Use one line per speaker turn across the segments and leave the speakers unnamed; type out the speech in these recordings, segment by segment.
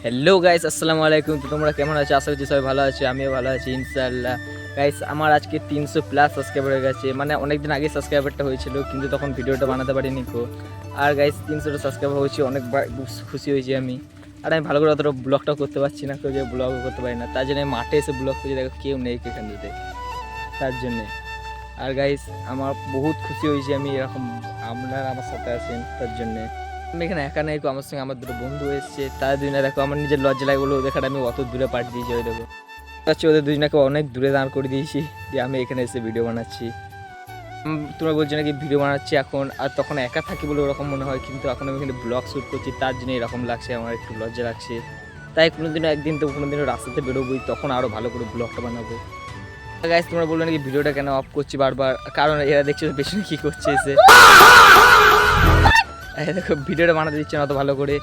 Hello guys, আসসালামু আলাইকুম। তো তোমরা কেমন আছো? আশা করছি সবাই ভালো আছে, আমিও ভালো আছি ইনশাআল্লাহ। গাইস, আমার আজকে 300 প্লাস সাবস্ক্রাইবার হয়ে গেছে। মানে অনেকদিন আগে সাবস্ক্রাইবারটা হয়েছিল, কিন্তু তখন ভিডিওটা বানাতে পারিনি কো। আর গাইস, 300টা সাবস্ক্রাইবার হয়েছে, অনেক খুশি হয়েছি আমি। আর আমি ভালো করে অতটা ব্লগটাও করতে পারছি না, কেউ ব্লগও করতে পারি না। তার জন্য আমি মাঠে এসে ব্লগ করছি, দেখো কেউ নেই এখান দিতে, তার জন্যে। আর গাইস, আমার বহুত খুশি হয়েছি আমি, এরকম আপনারা আমার সাথে আছেন তার জন্যে। আমি এখানে একা নাই, আমার সঙ্গে আমার দুটো বন্ধু এসেছে, তারা দুজনে দেখো আমার নিজের লজ্জা লাগে বলে ওদের আমি অত দূরে পাঠিয়ে দিয়েছি। ওই দেখো হচ্ছে ওদের দুজনকে অনেক দূরে দাঁড় করে দিয়েছি, যে আমি এখানে এসে ভিডিও বানাচ্ছি। তোমরা বলছো নাকি ভিডিও বানাচ্ছি এখন, আর তখন একা থাকি বলে ওরকম মনে হয়, কিন্তু এখন আমি এখানে ব্লগ শ্যুট করছি, তার জন্য এরকম লাগছে, আমার একটু লজ্জা লাগছে। তাই কোনোদিনও একদিন তো কোনোদিনও রাস্তাতে বেরোবোই, তখন আরও ভালো করে ব্লগটা বানাবো। গাইস, তোমরা বলবে নাকি ভিডিওটা কেন অফ করছি বারবার, কারণ এরা দেখছো পেছনে কী করছে এসে। দেখো ভিডিওটা বানাতে দিচ্ছে না অত ভালো করে।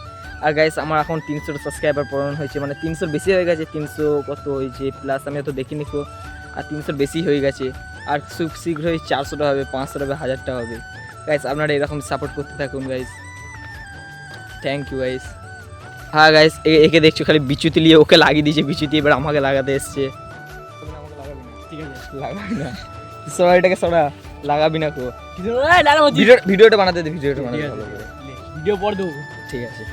আর গাইস, আমার এখন 300 সাবস্ক্রাইবার পূরণ হয়েছে, মানে 300 বেশি হয়ে গেছে। 300 কত হয়েছে প্লাস আমি অত দেখিনি কো। আর 300 বেশি হয়ে গেছে, আর খুব শীঘ্রই 400টা হবে, 500টা হবে, 1000টা হবে। গাইস, আপনারা এরকম সাপোর্ট করতে থাকুন গাইস, থ্যাংক ইউ গাইস। হ্যাঁ গাইস, একে দেখছো খালি বিচুতি নিয়ে ওকে লাগিয়ে দিয়েছে বিচুতি, এবার আমাকে লাগাতে এসছে।
ঠিক আছে
লাগাবি না, সরাইটাকে সরা, লাগাবি না কো। ভিডিওটা বানাতে দে, ভিডিওটা বানাতে ভালো করে।
ভিডিও পর দেবো।
ঠিক আছে,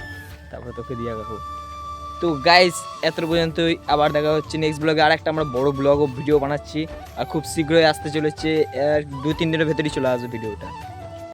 তারপরে তোকে দিয়ে রাখবো। তো গাইস, এত পর্যন্তই, আবার দেখা হচ্ছে নেক্সট ব্লগে। আর একটা আমরা বড় ব্লগ ও ভিডিও বানাচ্ছি, আর খুব শীঘ্রই আসতে চলেছে, 2-3 দিনের ভেতরেই চলে আসবে ভিডিওটা।